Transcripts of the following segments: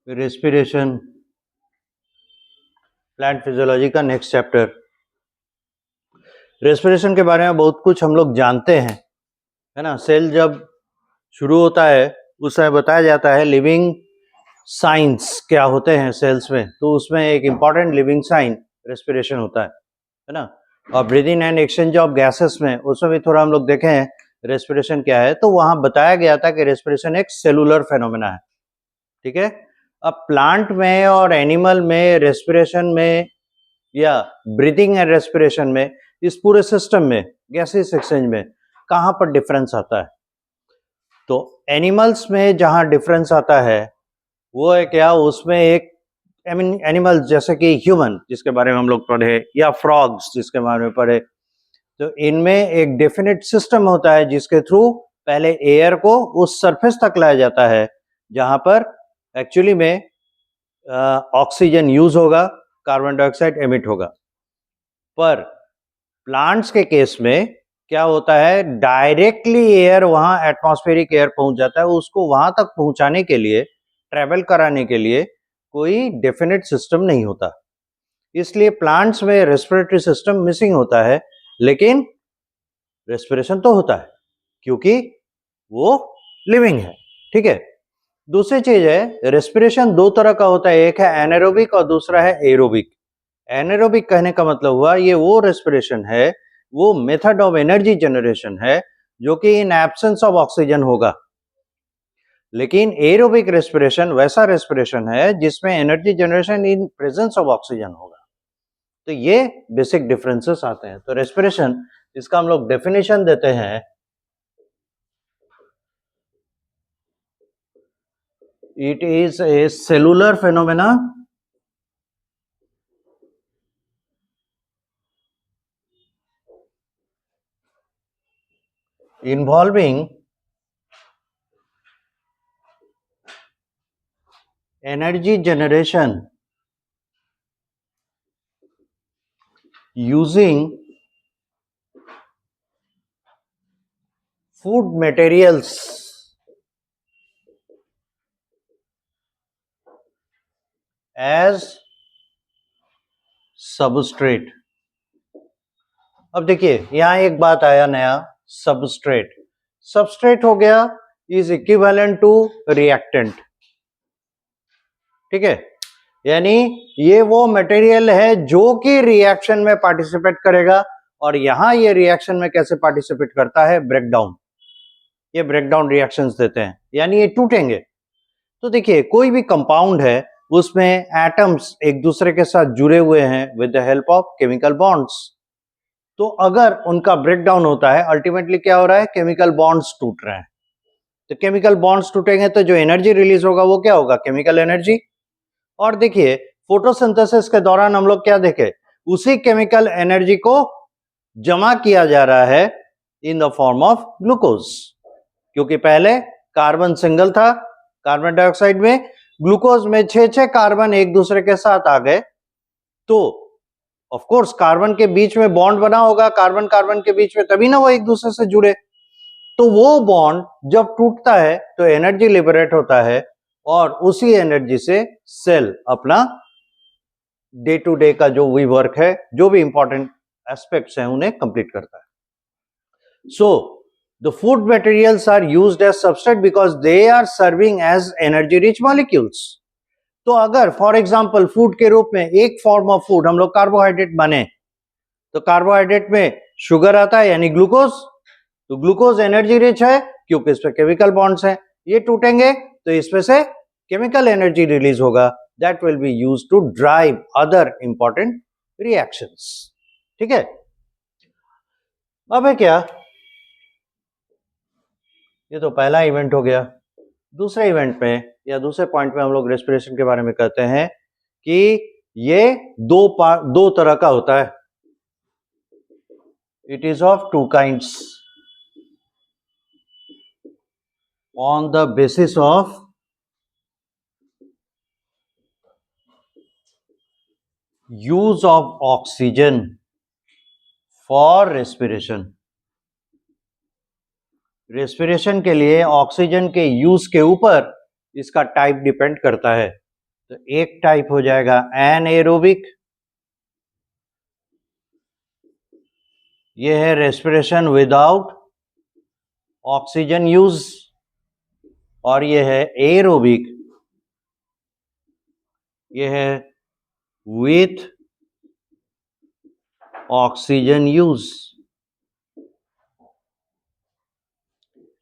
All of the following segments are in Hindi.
रेस्पिरेशन प्लांट फिजियोलॉजी का नेक्स्ट चैप्टर। रेस्पिरेशन के बारे में बहुत कुछ हम लोग जानते हैं, है ना। सेल जब शुरू होता है उस समय बताया जाता है लिविंग साइंस क्या होते हैं सेल्स में, तो उसमें एक इम्पॉर्टेंट लिविंग साइन रेस्पिरेशन होता है ना। और breathing and exchange of gases में उसमें भी थोड़ा हम लोग देखें हैं रेस्पिरेशन क्या है, तो वहां बताया गया था कि रेस्पिरेशन एक सेलुलर फेनोमेना है, ठीक है। अब प्लांट में और एनिमल में रेस्पिरेशन में या ब्रीदिंग एंड रेस्पिरेशन में, इस पूरे सिस्टम में गैसेस एक्सचेंज में कहाँ पर डिफरेंस आता है? तो एनिमल्स में जहाँ डिफरेंस आता है वो है क्या, उसमें एक एनिमल्स जैसे कि ह्यूमन जिसके बारे में हम लोग पढ़े या फ्रॉग्स जिसके बारे में पढ़े, तो इनमें एक डेफिनेट सिस्टम होता है जिसके थ्रू पहले एयर को उस सरफेस तक लाया जाता है जहां पर एक्चुअली में ऑक्सीजन यूज होगा, कार्बन डाइऑक्साइड एमिट होगा। पर प्लांट्स के केस में क्या होता है, डायरेक्टली एयर वहां एटमॉस्फेरिक एयर पहुंच जाता है, उसको वहां तक पहुंचाने के लिए, ट्रेवल कराने के लिए कोई डेफिनेट सिस्टम नहीं होता। इसलिए प्लांट्स में रेस्पिरेटरी सिस्टम मिसिंग होता है, लेकिन रेस्पिरेशन तो होता है क्योंकि वो लिविंग है, ठीक है। दूसरी चीज है, रेस्पिरेशन दो तरह का होता है, एक है एनारोबिक और दूसरा है एरोबिक। एनारोबिक कहने का मतलब हुआ ये वो रेस्पिरेशन है, वो मेथड ऑफ एनर्जी जनरेशन है जो कि इन एब्सेंस ऑफ ऑक्सीजन होगा। लेकिन एरोबिक रेस्पिरेशन वैसा रेस्पिरेशन है जिसमें energy generation in presence of oxygen होगा। तो ये बेसिक डिफरेंसेस आते हैं। तो रेस्पिरेशन, इसका हम लोग डेफिनेशन देते हैं, it is a cellular phenomena involving energy generation using food materials as substrate। अब देखिए यहां एक बात आया नया, सबस्ट्रेट। सबस्ट्रेट हो गया इज इक्विवेलेंट टू रिएक्टेंट, ठीक है। यानी ये वो मटेरियल है जो कि रिएक्शन में पार्टिसिपेट करेगा, और यहां ये रिएक्शन में कैसे पार्टिसिपेट करता है, ब्रेकडाउन। ये ब्रेकडाउन रिएक्शंस देते हैं, यानी ये टूटेंगे। तो देखिए कोई भी कंपाउंड है उसमें एटम्स एक दूसरे के साथ जुड़े हुए हैं with the help of chemical bonds. तो अगर उनका ब्रेकडाउन होता है, अल्टीमेटली क्या हो रहा है, केमिकल बॉन्ड्स टूट रहे हैं। तो केमिकल बॉन्ड्स टूटेंगे तो जो एनर्जी रिलीज होगा वो क्या होगा, केमिकल एनर्जी। और देखिए फोटोसिंथेसिस के दौरान हम लोग क्या देखे, उसी केमिकल एनर्जी को जमा किया जा रहा है in the form of glucose, क्योंकि पहले कार्बन सिंगल था कार्बन डाइऑक्साइड में, ग्लूकोज में 6 कार्बन एक दूसरे के साथ आ गए, तो ऑफ कोर्स कार्बन के बीच में बॉन्ड बना होगा, कार्बन कार्बन के बीच में, तभी ना वो एक दूसरे से जुड़े। तो वो बॉन्ड जब टूटता है तो एनर्जी लिबरेट होता है, और उसी एनर्जी से सेल अपना डे टू डे का जो भी वर्क है, जो भी इंपॉर्टेंट एस्पेक्ट्स हैं उन्हें कंप्लीट करता है। So the food materials are used as substrate because they are serving as energy rich molecules. तो अगर फॉर एग्जांपल फूड के रूप में एक फॉर्म ऑफ फूड हम लोग कार्बोहाइड्रेट बने, तो कार्बोहाइड्रेट में शुगर आता है यानी ग्लूकोज। तो ग्लूकोज एनर्जी रिच है क्योंकि इस पे केमिकल बॉन्ड्स हैं, ये टूटेंगे तो इसमें से केमिकल एनर्जी रिलीज होगा, that will be used to drive other important reactions, ठीक है। अब है क्या, ये तो पहला इवेंट हो गया। दूसरे इवेंट में या दूसरे पॉइंट में हम लोग रेस्पिरेशन के बारे में कहते हैं कि ये दो तरह का होता है, it is of two kinds on the basis of use of oxygen for respiration. Respiration के लिए ऑक्सीजन के यूज के ऊपर इसका टाइप डिपेंड करता है। तो एक टाइप हो जाएगा एनएरोबिक, ये है रेस्पिरेशन विदाउट ऑक्सीजन यूज, और ये है एरोबिक, ये है with oxygen use.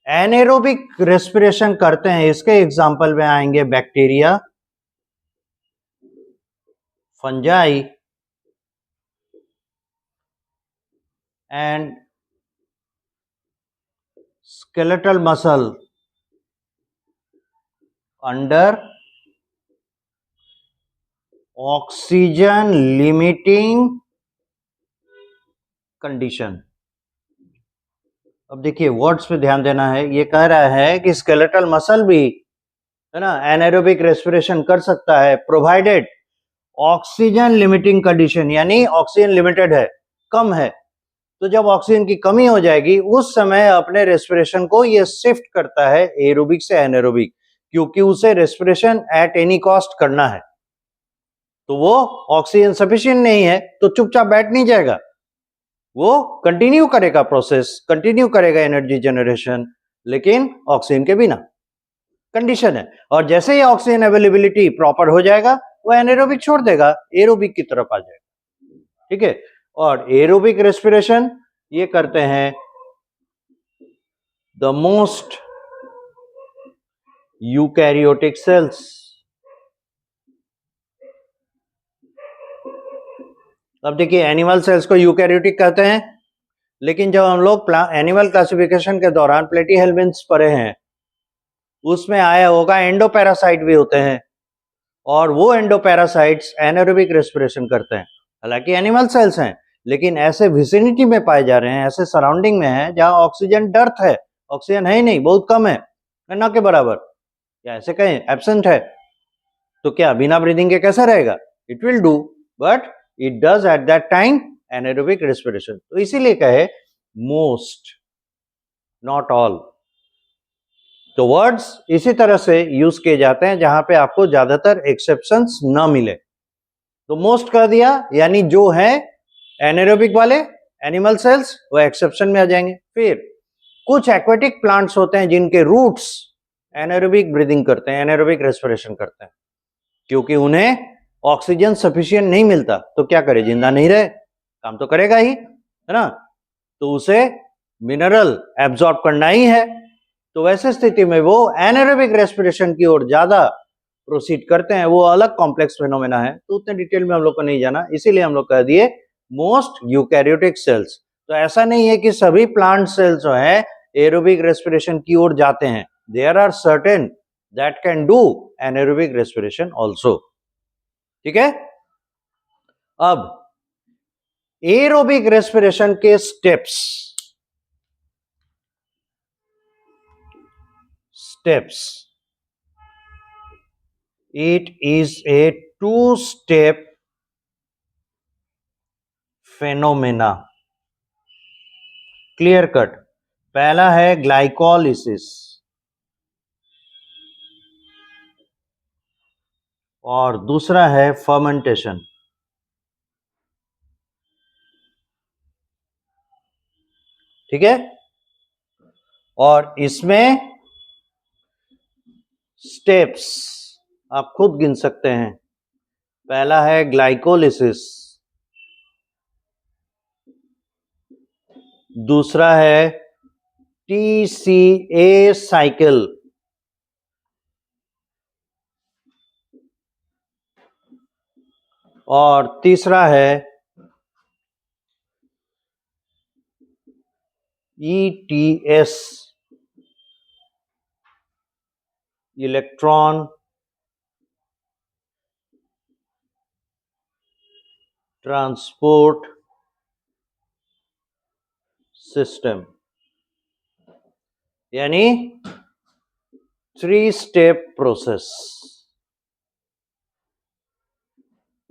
Anaerobic respiration करते हैं, इसके एग्जाम्पल में आएंगे bacteria, fungi and skeletal muscle under oxygen limiting condition। अब देखिए वर्ड्स पे ध्यान देना है, ये कह रहा है कि स्केलेटल मसल भी है ना एनाएरोबिक रेस्पिरेशन कर सकता है प्रोवाइडेड ऑक्सीजन लिमिटिंग कंडीशन, यानी ऑक्सीजन लिमिटेड है, कम है। तो जब ऑक्सीजन की कमी हो जाएगी उस समय अपने रेस्पिरेशन को ये शिफ्ट करता है एरोबिक से एनाएरोबिक, क्योंकि उसे रेस्पिरेशन एट एनी कॉस्ट करना है। तो वो ऑक्सीजन सफिशिएंट नहीं है तो चुपचाप बैठ नहीं जाएगा, वो कंटिन्यू करेगा प्रोसेस, कंटिन्यू करेगा एनर्जी जनरेशन, लेकिन ऑक्सीजन के बिना। कंडीशन है। और जैसे ही ऑक्सीजन अवेलेबिलिटी प्रॉपर हो जाएगा वो एनाएरोबिक छोड़ देगा, एरोबिक की तरफ आ जाएगा। ठीक है। और एरोबिक रेस्पिरेशन ये करते हैं द मोस्ट यूकैरियोटिक सेल्स। अब देखिए एनिमल सेल्स को यूकैरियोटिक कहते हैं, लेकिन जब हम लोग एनिमल क्लासिफिकेशन के दौरान प्लेटीहेल्मिन्थ्स पढ़े हैं उसमें आया होगा एंडोपैरासाइट भी होते हैं, और वो एंडोपैरासाइट्स एनाएरोबिक रेस्पिरेशन करते हैं। हालांकि एनिमल सेल्स हैं लेकिन ऐसे विसिनिटी में पाए जा रहे हैं, ऐसे सराउंडिंग में है जहां ऑक्सीजन डर्थ है, ऑक्सीजन है ही नहीं, बहुत कम है, न के बराबर, या ऐसे कहें एब्सेंट है। तो क्या बिना ब्रीदिंग के कैसा रहेगा? It will do, but it does at that time anaerobic respiration. तो इसीलिए कहे मोस्ट, नॉट ऑल। तो वर्ड्स इसी तरह से यूज किए जाते हैं जहां पे आपको ज्यादातर एक्सेप्शंस न मिले। तो मोस्ट कर दिया, यानी जो है एनाएरोबिक वाले एनिमल सेल्स वो एक्सेप्शन में आ जाएंगे। फिर कुछ एक्वेटिक प्लांट्स होते हैं जिनके रूट्स एनाएरोबिक ब्रीदिंग करते हैं, एनाएरोबिक रेस्पिरेशन करते हैं, क्योंकि उन्हें ऑक्सीजन सफिशिएंट नहीं मिलता। तो क्या करे, जिंदा नहीं रहे, काम तो करेगा ही, है ना, तो उसे मिनरल एब्जॉर्ब करना ही है। तो वैसे स्थिति में वो एनाएरोबिक रेस्पिरेशन की ओर ज्यादा प्रोसीड करते हैं। वो अलग कॉम्प्लेक्स फेनोमेना है, तो उतने डिटेल में हम लोग को नहीं जाना, इसीलिए हम लोग कह दिए मोस्ट यूकैरियोटिक सेल्स। तो ऐसा नहीं है कि सभी प्लांट सेल्स जो है एरोबिक रेस्पिरेशन की ओर जाते हैं, there are certain that can do anaerobic respiration also. ठीक है। अब एरोबिक रेस्पिरेशन के steps it is a two-step phenomena, clear cut. पहला है ग्लाइकोलिसिस और दूसरा है फर्मेंटेशन। ठीक है। और इसमें स्टेप्स आप खुद गिन सकते हैं। पहला है ग्लाइकोलिसिस, दूसरा है TCA साइकिल, और तीसरा है ETS, इलेक्ट्रॉन ट्रांसपोर्ट सिस्टम, यानी 3-स्टेप प्रोसेस।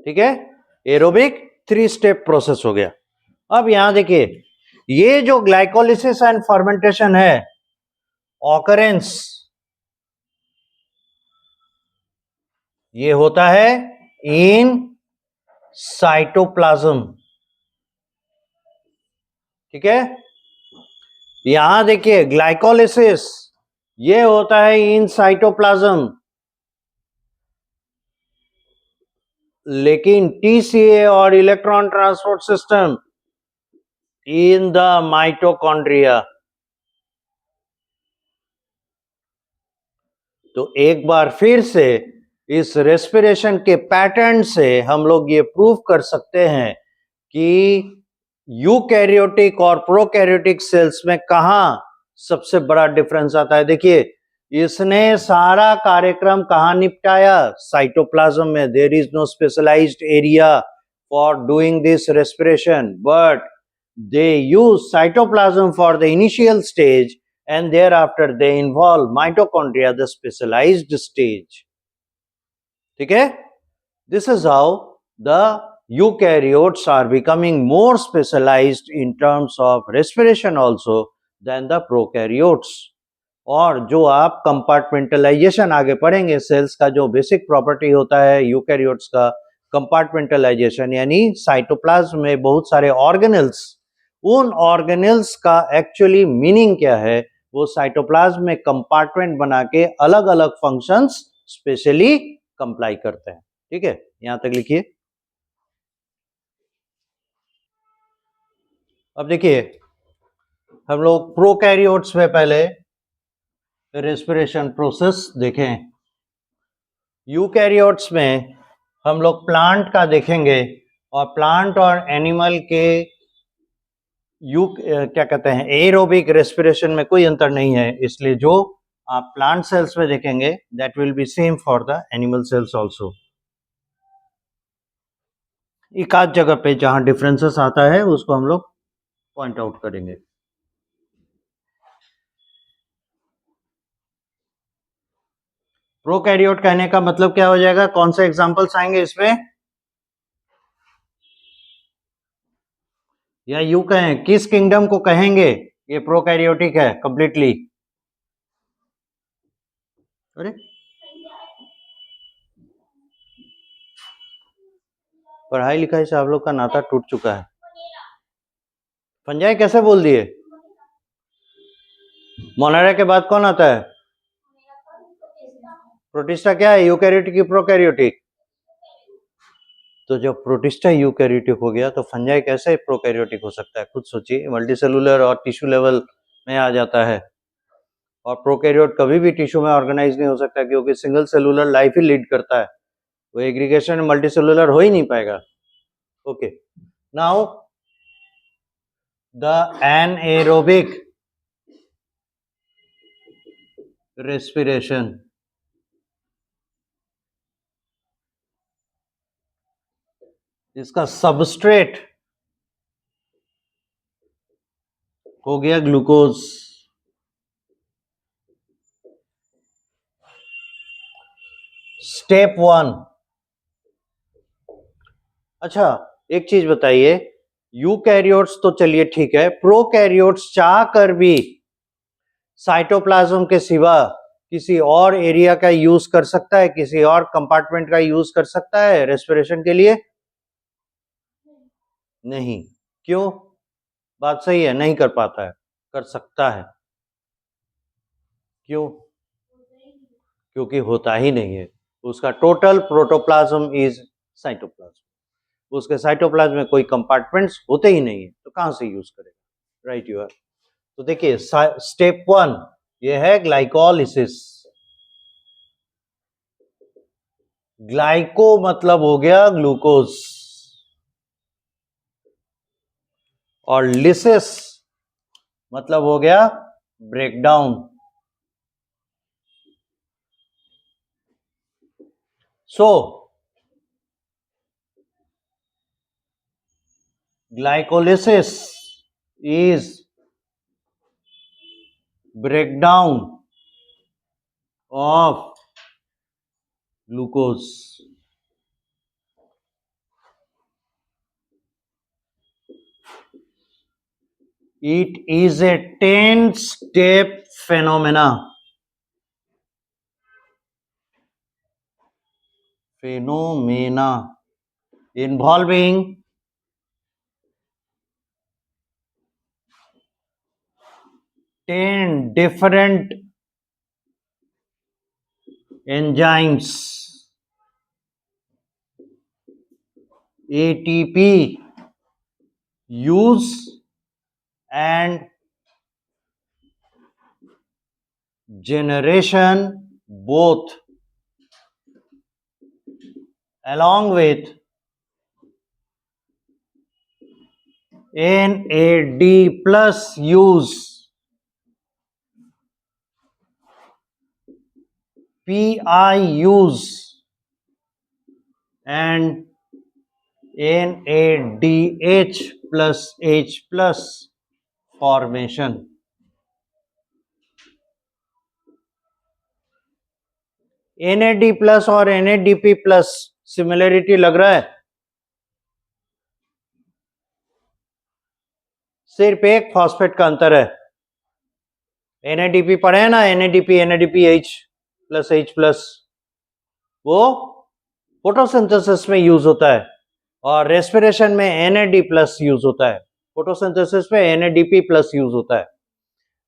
ठीक है, एरोबिक 3-स्टेप प्रोसेस हो गया। अब यहां देखिए, ये जो ग्लाइकोलिसिस एंड फर्मेंटेशन है, ऑकरेंस ये होता है इन साइटोप्लाज्म, ठीक है। यहां देखिए ग्लाइकोलिसिस, ये होता है इन साइटोप्लाज्म, लेकिन टीसीए और electron transport system in the mitochondria. तो एक बार फिर से इस रेस्पिरेशन के पैटर्न से हम लोग ये प्रूव कर सकते हैं कि यूकैरियोटिक और प्रोकैरियोटिक सेल्स में कहां सबसे बड़ा डिफरेंस आता है। देखिए इसने सारा कार्यक्रम कहां निपटाया, साइटोप्लाज्म में। There is no specialized area for doing this respiration, but they use cytoplasm for the initial stage and thereafter they involve mitochondria, the specialized stage. ठीक है? This is how the eukaryotes are becoming more specialized in terms of respiration also than the prokaryotes. और जो आप कंपार्टमेंटलाइजेशन आगे पढ़ेंगे, सेल्स का जो बेसिक प्रॉपर्टी होता है यूकैरियोट्स का, कंपार्टमेंटलाइजेशन, यानी साइटोप्लाज्म में बहुत सारे ऑर्गेनेल्स, उन ऑर्गेनेल्स का एक्चुअली मीनिंग क्या है, वो साइटोप्लाज्म में कंपार्टमेंट बना के अलग अलग फंक्शंस स्पेशली कंप्लाई करते हैं। ठीक है, यहां तक लिखिए। अब देखिए हम लोग प्रोकैरियोट्स में पहले रेस्पिरेशन प्रोसेस देखें। यूकैरियोट्स में हम लोग प्लांट का देखेंगे, और प्लांट और एनिमल के क्या कहते हैं, एरोबिक रेस्पिरेशन में कोई अंतर नहीं है, इसलिए जो आप प्लांट सेल्स में देखेंगे that will B same for the animal cells also. एक आध जगह पे जहां डिफरेंसेस आता है उसको हम लोग पॉइंट आउट करेंगे। प्रोकैरियोट कहने का मतलब क्या हो जाएगा, कौन से एग्जांपल्स आएंगे इसमें, या यू कहें किस किंगडम को कहेंगे ये प्रोकैरियोटिक है कंप्लीटली। अरे पढ़ाई लिखाई से आप लोग का नाता टूट चुका है। फंजाई कैसे बोल दिए, मोनेरा के बाद कौन आता है, प्रोटिस्टा। क्या है, यूकैरियोटिक की प्रोकैरियोटिक। तो जब प्रोटिस्टा यूकैरियोटिक हो गया तो फंजाई कैसे प्रोकैरियोटिक हो सकता है, खुद सोचिए। मल्टीसेलुलर और टिश्यू लेवल में आ जाता है, और प्रोकैरियोट कभी भी टिश्यू में ऑर्गेनाइज नहीं हो सकता, क्योंकि सिंगल सेलुलर लाइफ ही लीड करता है, वो एग्रीगेशन मल्टीसेलुलर हो ही नहीं पाएगा। Okay, now the anaerobic respiration. इसका सबस्ट्रेट हो गया ग्लूकोज। स्टेप 1। अच्छा एक चीज बताइए, यूकैरियोट्स तो चलिए ठीक है, प्रोकैरियोट्स चाह कर भी साइटोप्लाज्म के सिवा किसी और एरिया का यूज कर सकता है, किसी और कंपार्टमेंट का यूज कर सकता है रेस्पिरेशन के लिए? नहीं। क्यों? बात सही है, नहीं कर पाता है। कर सकता है। क्यों? क्योंकि होता ही नहीं है। उसका टोटल प्रोटोप्लाज्म इज साइटोप्लाज्म, उसके साइटोप्लाज्म में कोई कंपार्टमेंट्स होते ही नहीं है, तो कहां से यूज करेगा, राइट यू आर। तो देखिए स्टेप 1 ये है ग्लाइकोलिसिस। ग्लाइको मतलब हो गया ग्लूकोज, और लिसिस मतलब हो गया breakdown. So glycolysis is breakdown of glucose. It is a 10-step phenomena. phenomena involving ten different enzymes ATP use and generation both along with NAD plus use, PI use and NADH plus H plus formation. NAD plus और NADP प्लस सिमिलरिटी लग रहा है? सिर्फ एक फॉस्फेट का अंतर है. NADP पढ़े हैं ना, NADP NADPH plus H plus, वो फोटोसिंथेसिस में यूज होता है और रेस्पिरेशन में NAD प्लस यूज होता है. फोटोसिंथेसिस में NADP प्लस यूज होता है.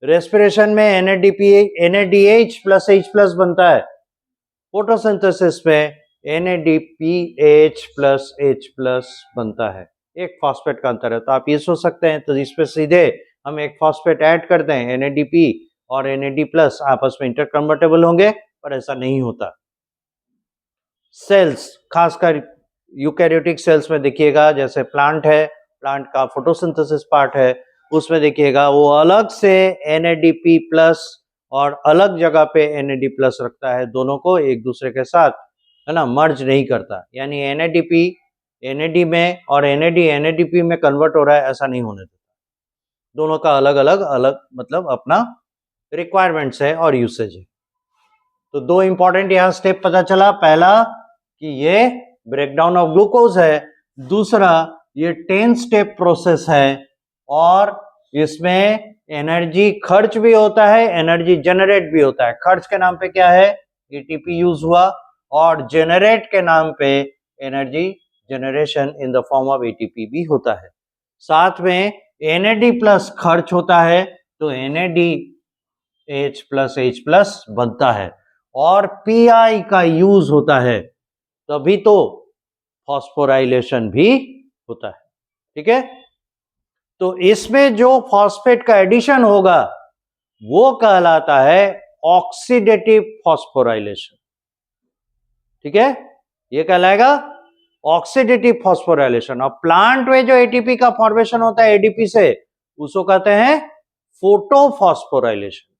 रेस्पिरेशन में NADH प्लस H प्लस बनता है. फोटोसिंथेसिस में NADPH प्लस H प्लस बनता है. एक फॉस्फेट का अंतर है. तो आप ये सोच सकते हैं, तो इस पे सीधे हम एक फॉस्फेट ऐड करते हैं, NADP और NAD प्लस आपस में इंटरकन्वर्टेबल होंगे, पर ऐसा नहीं होता. सेल्स, खासकर यूकैरियोटिक सेल्स में देखिएगा, जैसे प्लांट है, प्लांट का फोटोसिंथेसिस पार्ट है, उसमें देखिएगा वो अलग से NADP प्लस और अलग जगह पे NAD प्लस रखता है. दोनों को एक दूसरे के साथ, है ना, मर्ज नहीं करता. यानी NADP NAD में और NAD NADP में कन्वर्ट हो रहा है, ऐसा नहीं होने देता. दोनों का अलग अलग मतलब अपना रिक्वायरमेंट्स है और यूसेज है. तो दो इंपॉर्टेंट यहां स्टेप पता चला. पहला कि ये ब्रेकडाउन ऑफ ग्लूकोज है, दूसरा ये 10 स्टेप प्रोसेस है और इसमें एनर्जी खर्च भी होता है, एनर्जी जनरेट भी होता है. खर्च के नाम पे क्या है? एटीपी यूज हुआ, और जनरेट के नाम पे energy generation in the form of ATP भी होता है. साथ में NAD प्लस खर्च होता है, तो NADH प्लस H प्लस बनता है, और PI का यूज होता है, तभी तो फॉस्फोराइलेशन भी होता है. ठीक है. तो इसमें जो फॉस्फेट का एडिशन होगा वो कहलाता है ऑक्सीडेटिव फॉस्फोराइलेशन. ठीक है, ये कहलाएगा ऑक्सीडेटिव फॉस्फोराइलेशन. और प्लांट में जो एटीपी का फॉर्मेशन होता है एडीपी से, उसको कहते हैं फोटोफॉस्फोराइलेशन,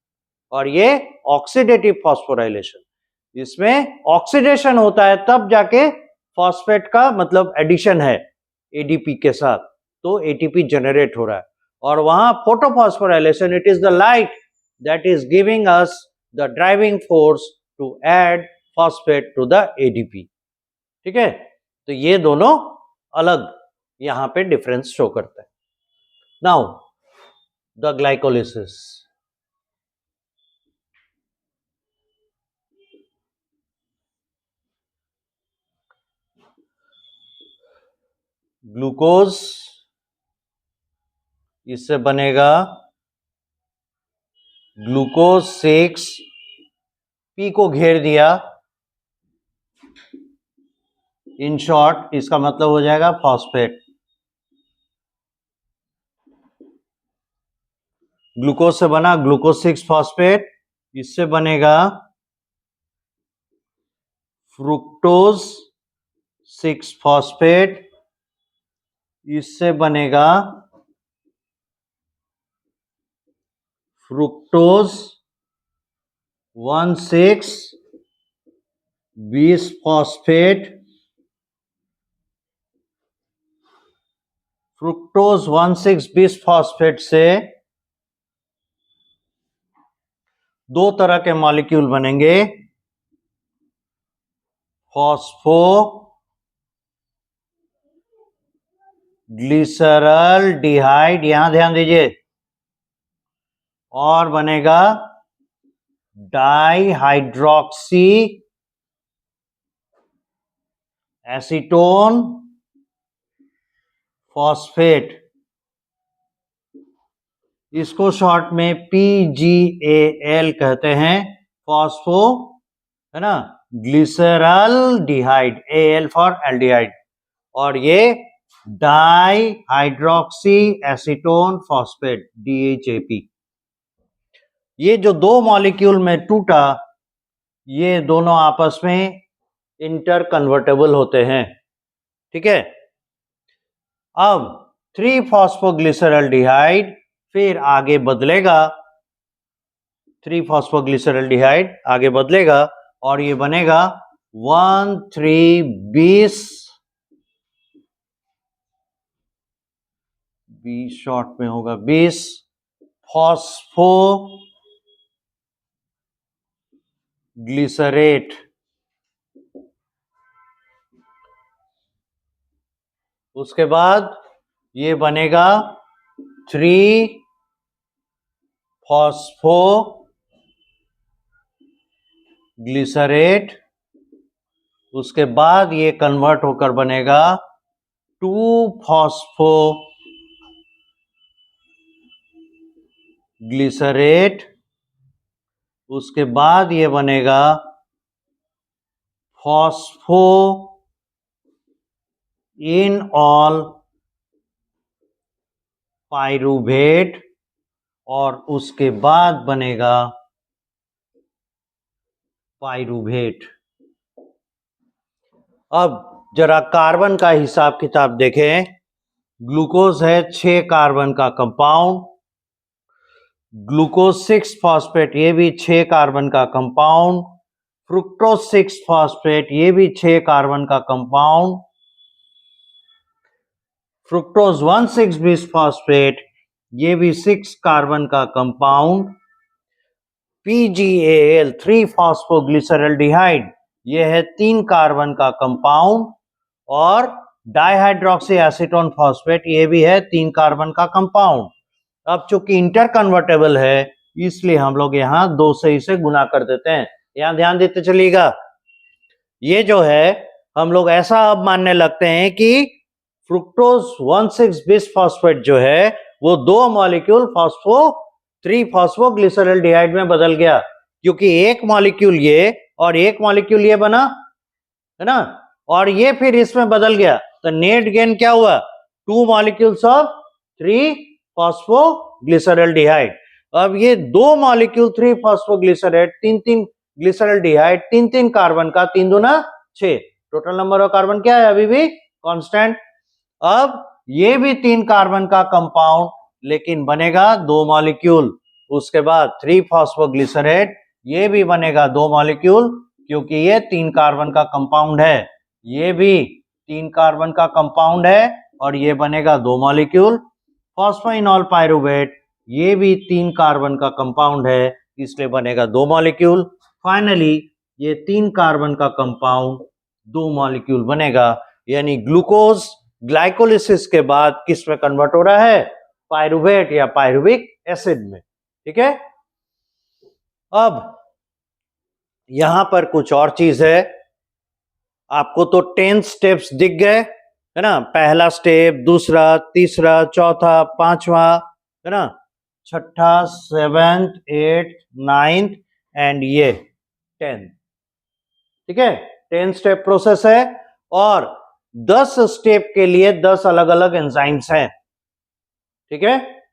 और ये ऑक्सीडेटिव फॉस्फोराइलेशन. इसमें ऑक्सीडेशन होता है, तब जाके फॉस्फेट का मतलब एडिशन है एडीपी के साथ, तो एटीपी जनरेट हो रहा है. और वहां photophosphorylation, it is the light that is giving us the driving force to add phosphate to the ADP. ठीक है. तो ये दोनों अलग यहां पे डिफरेंस शो करता है. Now the glycolysis. ग्लूकोज, इससे बनेगा ग्लूकोज 6, पी को घेर दिया, इन शॉर्ट इसका मतलब हो जाएगा फॉस्फेट. ग्लूकोज से बना ग्लूकोज 6 फॉस्फेट, इससे बनेगा फ्रुक्टोज 6 फॉस्फेट, इससे बनेगा फ्रुक्टोज 1,6 20 फॉस्फेट. फ्रुक्टोज 1,6 20 फॉस्फेट से दो तरह के मॉलिक्यूल बनेंगे, फॉस्फो ग्लिसरल डिहाइड, यहां ध्यान दीजिए, और बनेगा डाइहाइड्रोक्सी एसीटोन फॉस्फेट, इसको शॉर्ट में PGAL कहते हैं, फॉस्फो, है ना, ग्लिसरल्डिहाइड, AL फॉर एल्डिहाइड, और ये di hydroxy acetone phosphate, DHAP। ये जो दो मॉलिक्यूल में टूटा, ये दोनों आपस में इंटर कन्वर्टेबल होते हैं, ठीक है। अब 3-फॉस्फोग्लिसरल्डिहाइड फिर आगे बदलेगा, 3-फॉस्फोग्लिसरल्डिहाइड आगे बदलेगा और ये बनेगा 1,3-20, 20 शॉर्ट में होगा 20 फॉस्फो ग्लिसरेट। उसके बाद ये बनेगा 3-फॉस्फो ग्लिसरेट। उसके बाद ये कन्वर्ट होकर बनेगा 2-फॉस्फो ग्लिसरेट। उसके बाद ये बनेगा फॉस्फो इन ऑल पाइरुवेट, और उसके बाद बनेगा पाइरुवेट। अब जरा कार्बन का हिसाब किताब देखें। ग्लूकोज है 6 कार्बन का कंपाउंड, ग्लूकोज 6-फॉस्फेट ये भी 6 कार्बन का कंपाउंड, फ्रुक्टोज 6-फॉस्फेट ये भी 6 कार्बन का कंपाउंड, फ्रुक्टोज 1,6-बिसफॉस्फेट ये भी 6 कार्बन का कंपाउंड, PGAL 3-फॉस्फोग्लिसरल्डिहाइड ये है 3 कार्बन का कंपाउंड, और डाइहाइड्रोक्सी एसीटोन फॉस्फेट ये भी है 3 कार्बन का कंपाउंड। अब चूंकि इंटर कन्वर्टेबल है इसलिए हम लोग यहाँ 2 से इसे गुना कर देते हैं। यहाँ ध्यान देते चलिएगा, ये जो है हम लोग ऐसा अब मानने लगते हैं कि फ्रुक्टोज 1,6-बिसफॉस्फेट जो है वो 2 मॉलिक्यूल फॉस्फो 3-फॉस्फोग्लिसरल्डिहाइड में बदल गया, क्योंकि एक मॉलिक्यूल ये और एक मॉलिक्यूल ये बना, है ना, और ये फिर इसमें बदल गया, तो नेट गेन क्या हुआ? 2 मॉलिक्यूल्स ऑफ 3-फॉस्फोग्लिसरल्डिहाइड। अब ये 2 मॉलिक्यूल 3-फॉस्फोग्लिसरेट 3-3 ग्लिसरल्डिहाइड 3-3 कार्बन का, 3 दूना 6, टोटल नंबर ऑफ कार्बन क्या है? अभी भी कांस्टेंट। अब ये भी 3 कार्बन का कंपाउंड, लेकिन बनेगा 2 मॉलिक्यूल। उसके बाद 3-फॉस्फोग्लिसरेट ये भी बनेगा 2 मॉलिक्यूल, क्योंकि ये 3 कार्बन का कंपाउंड है, ये भी 3 कार्बन का कंपाउंड है और ये बनेगा 2 मॉलिक्यूल। फॉस्फोइनॉल पाइरुवेट ये भी 3 कार्बन का कंपाउंड है, इसलिए बनेगा 2 मॉलिक्यूल। फाइनली ये 3 कार्बन का कंपाउंड 2 मॉलिक्यूल बनेगा, यानी ग्लूकोज ग्लाइकोलिसिस के बाद किस में कन्वर्ट हो रहा है? पाइरुवेट या पाइरुविक एसिड में, ठीक है। अब यहां पर कुछ और चीज है, आपको तो 10 स्टेप्स दिख गए, है ना, पहला स्टेप, दूसरा, तीसरा, चौथा, पांचवा, है ना, छठा, 7th, 8th, 9th एंड ये 10th, ठीक है। 10 स्टेप प्रोसेस है और 10 स्टेप के लिए 10 अलग अलग एंजाइम्स हैं, ठीक है।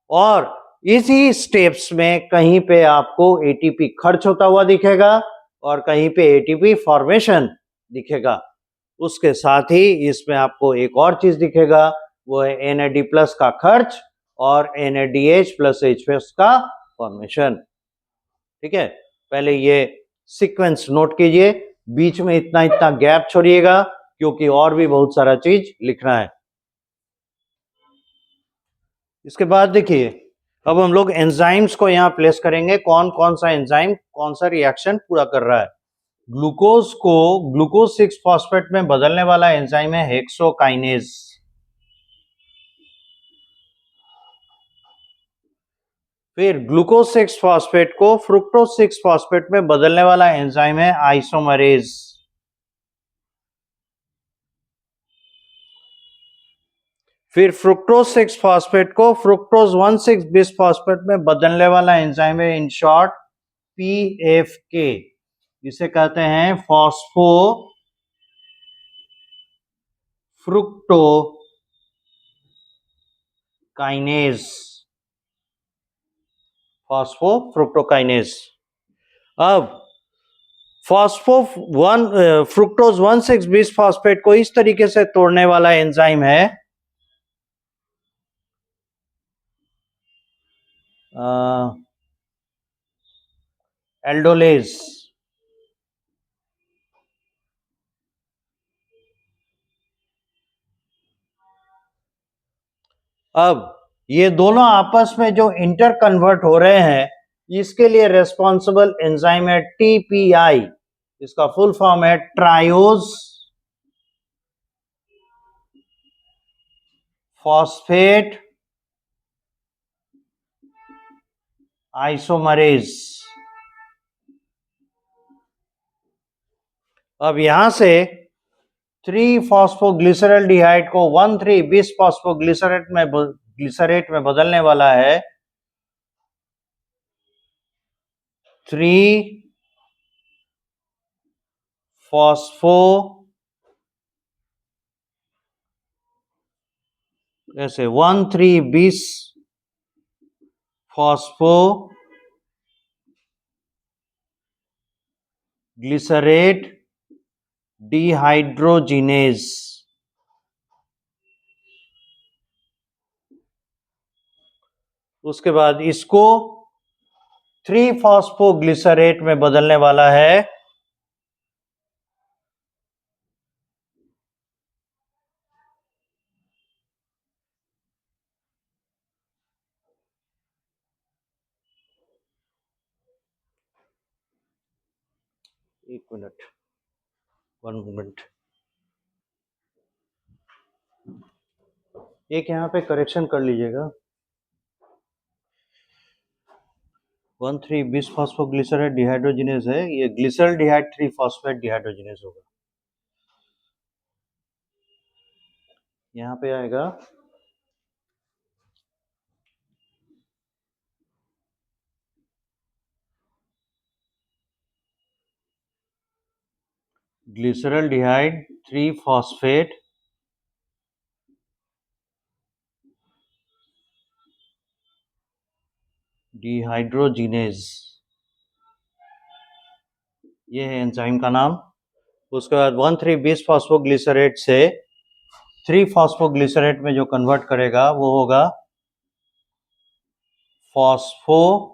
और इसी स्टेप्स में कहीं पे आपको एटीपी खर्च होता हुआ दिखेगा और कहीं पे एटीपी फॉर्मेशन दिखेगा। उसके साथ ही इसमें आपको एक और चीज दिखेगा, वो है NAD+ का खर्च और NADH+H+ का फॉर्मेशन, ठीक है। पहले ये सीक्वेंस नोट कीजिए, बीच में इतना इतना गैप छोड़िएगा क्योंकि और भी बहुत सारा चीज लिखना है। इसके बाद देखिए, अब हम लोग एंजाइम्स को यहां प्लेस करेंगे, कौन कौन सा एंजाइम कौन सा रिएक्शन पूरा कर रहा है। ग्लूकोज को ग्लूकोज 6-फॉस्फेट में बदलने वाला एंजाइम है हेक्सोकाइनेज। फिर ग्लूकोज 6-फॉस्फेट को फ्रुक्टोज 6-फॉस्फेट में बदलने वाला एंजाइम है आइसोमरेज। फिर फ्रुक्टोज 6 फॉस्फेट को फ्रुक्टोज 1,6 बिस फॉस्फेट में बदलने वाला एंजाइम है, इन शॉर्ट PFK, जिसे कहते हैं फॉस्फो फ्रुक्टो काइनेज, फॉस्फो फ्रुक्टोकाइनेज। अब फ्रुक्टोज 1,6 बिस फॉस्फेट को इस तरीके से तोड़ने वाला एंजाइम है एल्डोलेज। अब ये दोनों आपस में जो इंटर कन्वर्ट हो रहे हैं, इसके लिए रेस्पॉन्सिबल एंजाइम है TPI, इसका फुल फॉर्म है ट्रायोज फॉस्फेट आइसोमरेज। अब यहां से 3-फॉस्फोग्लिसरल्डिहाइड को 1,3-बिस ग्लिसरेट में बदलने वाला है 3-फॉस्फो ऐसे 1,3-बिस फॉस्फो ग्लिसरेट डिहाइड्रोजिनेज। उसके बाद इसको 3-फॉस्फोग्लिसरेट में बदलने वाला है एक मिनट, 1 मिनट, एक यहाँ पे करेक्शन कर लीजिएगा। 1,3-बिस फॉस्फोग्लिसरेट डिहाइड्रोजिनेज है, ये ग्लिसरल्डिहाइड 3-फॉस्फेट डिहाइड्रोजिनेज होगा। यहाँ पे आएगा ग्लिसरल्डिहाइड 3-फॉस्फेट डिहाइड्रोजिनेज, ये है एंजाइम का नाम। उसके बाद 1,3-बिस फॉस्फोग्लिसरेट से 3-फॉस्फोग्लिसरेट में जो कन्वर्ट करेगा वो होगा फॉस्फो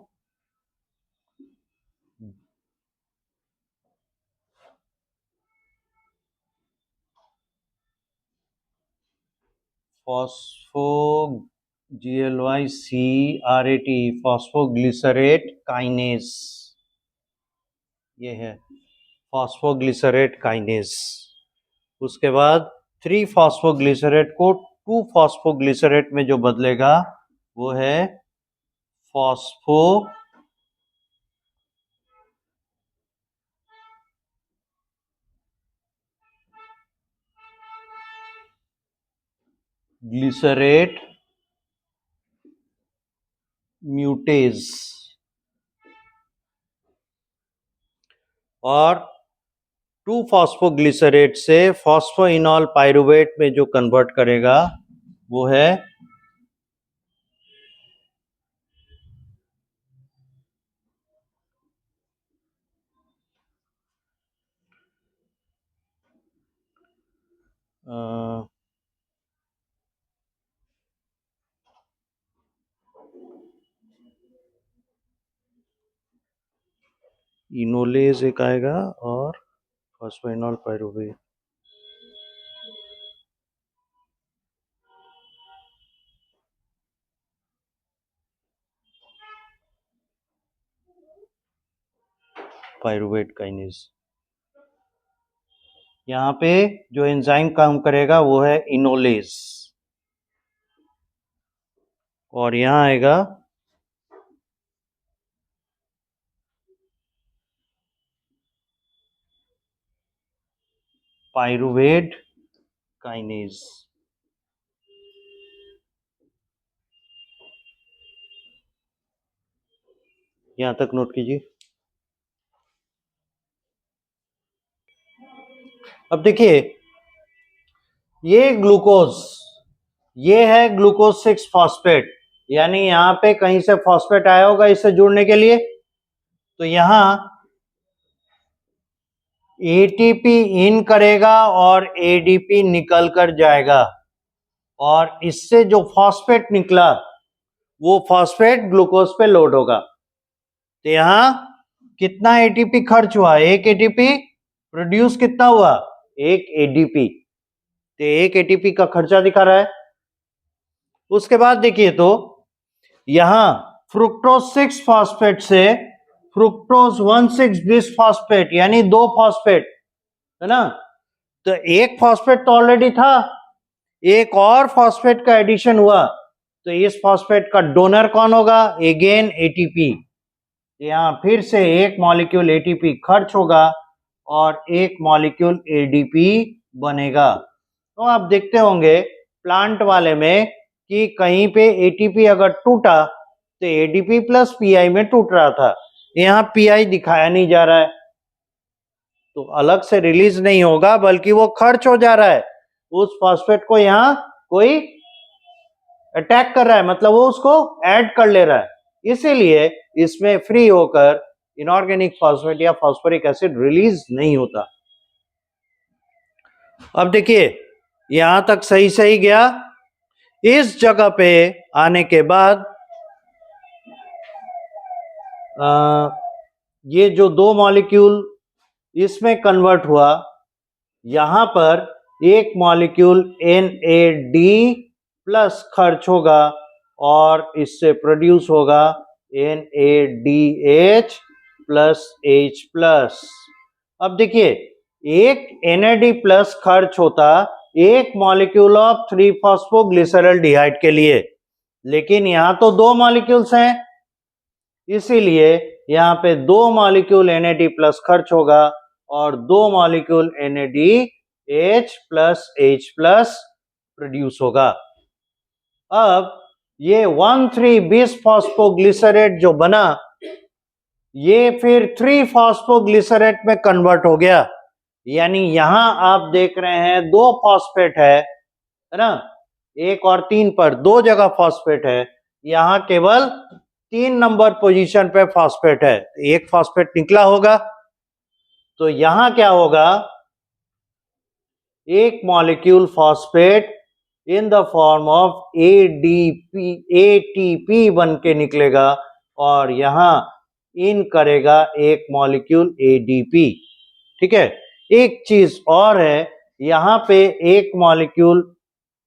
GLYCRAT फॉस्फोग्लिसरेट काइनेज, ये है फॉस्फोग्लिसरेट काइनेज। उसके बाद 3-फॉस्फोग्लिसरेट को 2-फॉस्फोग्लिसरेट में जो बदलेगा वो है फॉस्फो ग्लिसरेट म्यूटेज। और 2-फॉस्फोग्लिसरेट से फॉस्फोइनॉल पाइरुवेट में जो कन्वर्ट करेगा वो है इनोलेज एक आएगा और फॉस्फोइनॉल पाइरुवेट। Pyruvate kinase. यहाँ पे जो एंजाइम काम करेगा वो है इनोलेज, और यहाँ आएगा पाइरुवेट काइनेज। यहां तक नोट कीजिए। अब देखिए, ये ग्लूकोज, ये है ग्लूकोज 6 फॉस्फेट, यानी यहां पे कहीं से फॉस्फेट आया होगा इससे जुड़ने के लिए, तो यहां एटीपी इन करेगा और एडीपी निकल कर जाएगा, और इससे जो फॉस्फेट निकला वो फॉस्फेट ग्लूकोज पे लोड होगा। तो यहां कितना एटीपी खर्च हुआ? एक एटीपी। प्रोड्यूस कितना हुआ? एक एडीपी। तो एक एटीपी का खर्चा दिखा रहा है। उसके बाद देखिए, तो यहां फ्रुक्टोज 6 फॉस्फेट से फ्रुक्टोज 1,6 बिसफॉस्फेट, यानी 2 फॉस्फेट, है ना। तो एक फॉस्फेट तो ऑलरेडी था, एक और फॉस्फेट का एडिशन हुआ, तो इस फॉस्फेट का डोनर कौन होगा? Again ATP. यहां फिर से एक मॉलिक्यूल एटीपी खर्च होगा और एक मॉलिक्यूल एडीपी बनेगा। तो आप देखते होंगे प्लांट वाले में कि कहीं पे एटीपी अगर टूटा तो एडीपी प्लस पीआई में टूट रहा था, यहां पीआई दिखाया नहीं जा रहा है, तो अलग से रिलीज नहीं होगा बल्कि वो खर्च हो जा रहा है। उस फॉस्फेट को यहां कोई अटैक कर रहा है, मतलब वो उसको ऐड कर ले रहा है, इसीलिए इसमें फ्री होकर इनऑर्गेनिक फॉस्फेट या फॉस्फोरिक एसिड रिलीज नहीं होता। अब देखिए, यहां तक सही सही गया। इस जगह पे आने के बाद ये जो 2 मॉलिक्यूल इसमें कन्वर्ट हुआ, यहां पर एक मॉलिक्यूल NAD प्लस खर्च होगा और इससे प्रोड्यूस होगा NADH प्लस H प्लस। अब देखिए, एक NAD प्लस खर्च होता एक मॉलिक्यूल ऑफ 3-फॉस्फोग्लिसरॉल्डिहाइड के लिए, लेकिन यहां तो 2 मॉलिक्यूल्स हैं, इसीलिए यहां पे 2 मॉलिक्यूल NAD प्लस खर्च होगा और 2 molecule NADH plus H plus produce होगा। अब ये 1,3-बिसफॉस्फोग्लिसरेट जो बना, ये फिर 3-फॉस्फोग्लिसरेट में कन्वर्ट हो गया, यानी यहां आप देख रहे हैं 2 फॉस्फेट है ना, 1 और 3 पर 2 जगह फॉस्फेट है, यहां केवल 3 नंबर पोजीशन पे फॉस्फेट है, एक फॉस्फेट निकला होगा, तो यहां क्या होगा? एक molecule phosphate in the form of ATP बन के निकलेगा और यहां इन करेगा एक मॉलिक्यूल एडीपी। ठीक है, एक चीज और है, यहां पे एक मॉलिक्यूल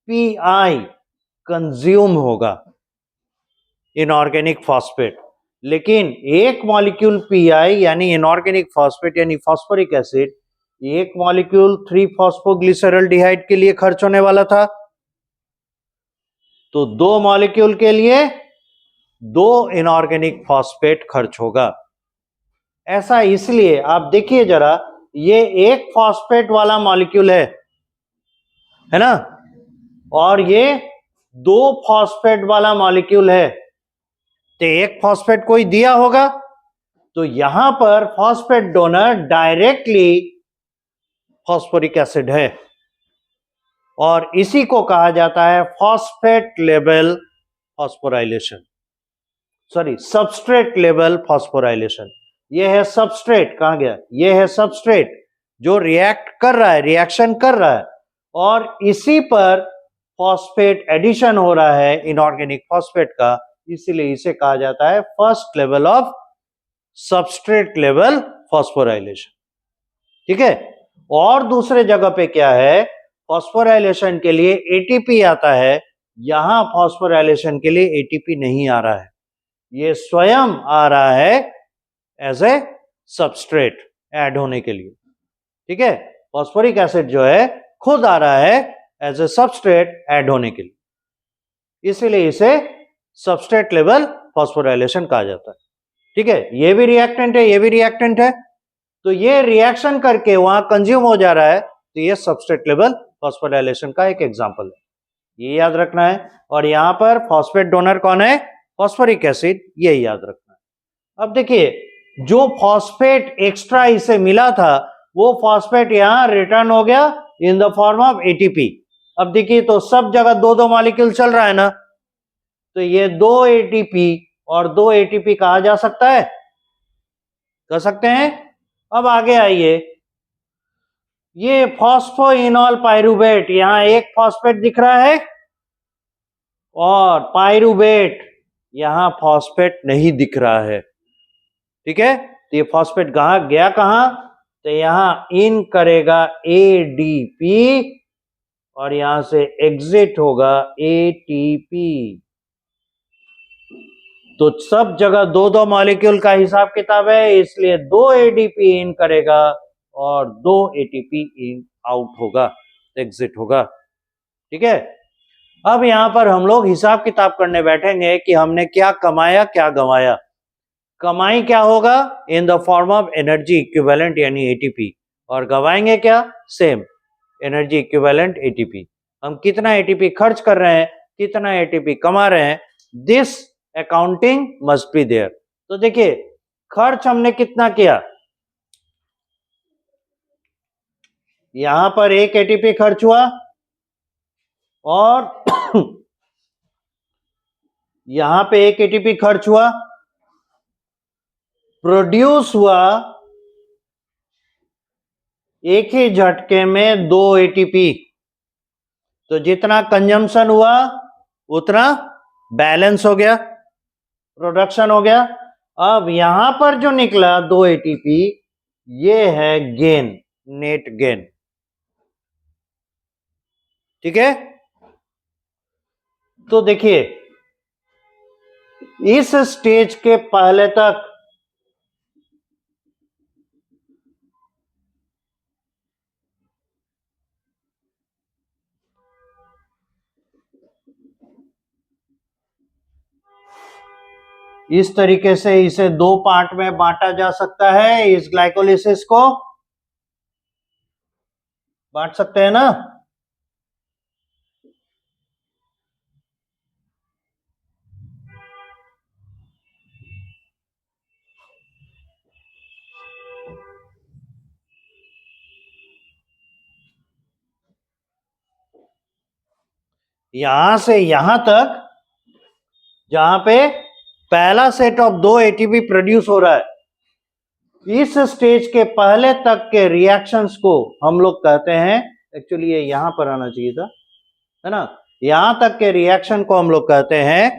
पीआई कंज्यूम होगा, इनऑर्गेनिक फॉस्फेट, लेकिन एक मॉलिक्यूल पीआई यानी इनऑर्गेनिक फॉस्फेट यानी फॉस्फोरिक एसिड, एक मॉलिक्यूल 3-फॉस्फोग्लिसरॉल्डिहाइड के लिए खर्च होने वाला था, तो 2 मॉलिक्यूल के लिए 2 इनऑर्गेनिक फॉस्फेट खर्च होगा। ऐसा इसलिए, आप देखिए जरा, ये एक फॉस्फेट वाला मॉलिक्यूल है ना, और ये 2 फॉस्फेट वाला मॉलिक्यूल है, तो एक फॉस्फेट कोई दिया होगा, तो यहां पर phosphate donor directly phosphoric acid है और इसी को कहा जाता है phosphate level phosphorylation, sorry substrate level phosphorylation. ये है सबस्ट्रेट, कहां गया? ये है सबस्ट्रेट जो रिएक्ट कर रहा है, रिएक्शन कर रहा है, और इसी पर फॉस्फेट एडिशन हो रहा है इनऑर्गेनिक फॉस्फेट का, इसीलिए इसे कहा जाता है first level of substrate level phosphorylation. ठीक है, और दूसरे जगह पे क्या है? फॉस्फोराइलेशन के लिए एटीपी आता है, यहां फॉस्फोराइलेशन के लिए एटीपी नहीं आ रहा है, ये स्वयं आ रहा है एज ए सबस्ट्रेट ऐड होने के लिए। ठीक है, फॉस्फोरिक एसिड जो है खुद आ रहा है एज ए सबस्ट्रेट ऐड होने के लिए, इसीलिए इसे सबस्ट्रेट लेवल फॉस्फोराइलेशन कहा जाता है। ठीक है, ये भी रिएक्टेंट है, ये भी रिएक्टेंट है, तो ये रिएक्शन करके वहां कंज्यूम हो जा रहा है, तो ये सबस्ट्रेट लेवल फॉस्फोराइलेशन का एक एग्जांपल है, ये याद रखना है। और यहां पर फॉस्फेट डोनर कौन है? फॉस्फोरिक एसिड, ये याद रखना है। अब देखिए, जो फॉस्फेट एक्स्ट्रा इसे मिला था वो फॉस्फेट यहां रिटर्न हो गया in the form of ATP. अब देखिए, तो सब जगह दो दो मॉलिक्यूल चल रहा है ना, तो ये दो एटीपी और दो एटीपी कहा जा सकता है, कह सकते हैं। अब आगे आइए, ये फॉस्फोइनॉल पायरुवेट, यहां एक फॉस्फेट दिख रहा है और पायरुवेट यहां फॉस्फेट नहीं दिख रहा है। ठीक है, तो ये फॉस्फेट कहां गया, कहां, तो यहां इन करेगा एडीपी और यहां से एग्जिट होगा एटीपी। तो सब जगह दो दो मॉलिक्यूल का हिसाब किताब है, इसलिए दो एडीपी इन करेगा और दो एटीपी इन आउट होगा, एग्जिट होगा। ठीक है, अब यहां पर हम लोग हिसाब किताब करने बैठेंगे कि हमने क्या कमाया क्या गंवाया। कमाई क्या होगा, in the form of energy equivalent यानी एटीपी, और गवाएंगे क्या, सेम एनर्जी इक्विवेलेंट एटीपी। हम कितना एटीपी खर्च कर रहे हैं, कितना एटीपी कमा रहे हैं, this accounting must be there. तो देखिए, खर्च हमने कितना किया, यहां पर एक एटीपी खर्च हुआ और यहां पे एक एटीपी खर्च हुआ, प्रोड्यूस हुआ एक ही झटके में दो एटीपी। तो जितना कंजम्पशन हुआ उतना बैलेंस हो गया, प्रोडक्शन हो गया। अब यहां पर जो निकला दो एटीपी, ये है गेन, नेट गेन। ठीक है, तो देखिए, इस स्टेज के पहले तक इस तरीके से इसे दो पार्ट में बांटा जा सकता है, इस ग्लाइकोलिसिस को बांट सकते हैं ना। यहां से यहां तक, जहां पे पहला सेट ऑफ दो एटीपी प्रोड्यूस हो रहा है, इस स्टेज के पहले तक के रिएक्शंस को हम लोग कहते हैं, एक्चुअली ये यहां पर आना चाहिए था, है ना, यहां तक के रिएक्शन को हम लोग कहते हैं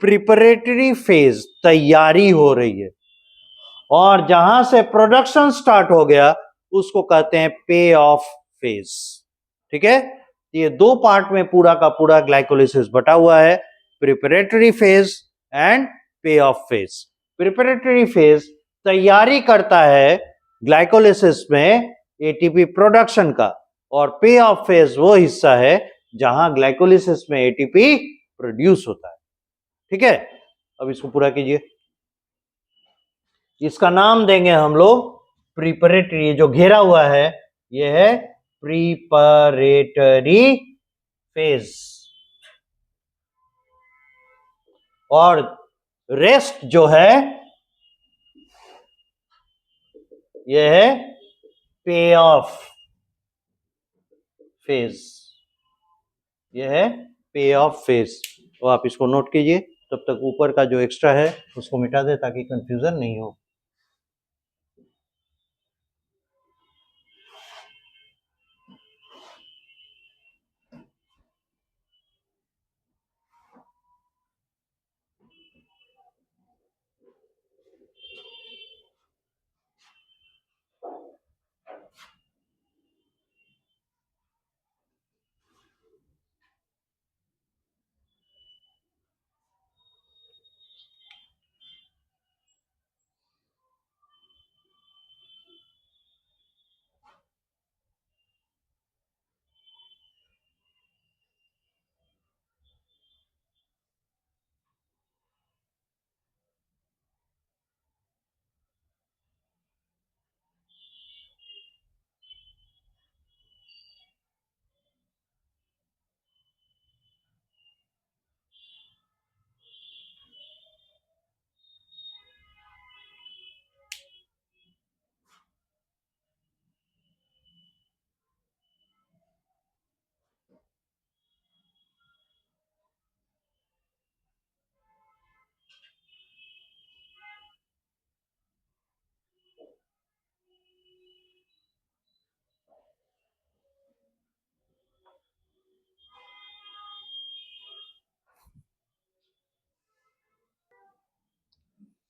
प्रिपरेटरी फेज, तैयारी हो रही है। और जहां से प्रोडक्शन स्टार्ट हो गया उसको कहते हैं पे ऑफ फेज। ठीक है, ये दो पार्ट में पूरा का पूरा ग्लाइकोलिसिस बटा हुआ है, प्रिपरेटरी फेज एंड पे ऑफ फेज। प्रिपरेटरी फेज तैयारी करता है ग्लाइकोलिसिस में एटीपी प्रोडक्शन का, और पे ऑफ फेज वो हिस्सा है जहां ग्लाइकोलिसिस में एटीपी प्रोड्यूस होता है। ठीक है, अब इसको पूरा कीजिए। इसका नाम देंगे हम लोग प्रिपरेटरी, जो घेरा हुआ है ये है प्रिपरेटरी फेज, और रेस्ट जो है ये है पे ऑफ फेज, ये है पे ऑफ फेज। तो आप इसको नोट कीजिए, तब तक ऊपर का जो एक्स्ट्रा है उसको मिटा दे ताकि कंफ्यूजन नहीं हो।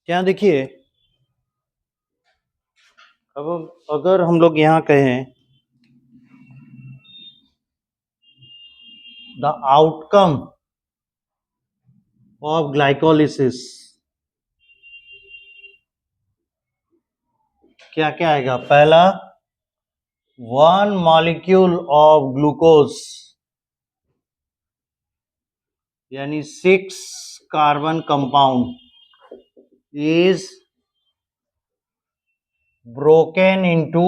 क्या देखिए, अब अगर हम लोग यहाँ कहें द आउटकम ऑफ ग्लाइकोलिसिस, क्या क्या आएगा? पहला, 1 मॉलिक्यूल ऑफ ग्लूकोज यानी 6 carbon compound is broken into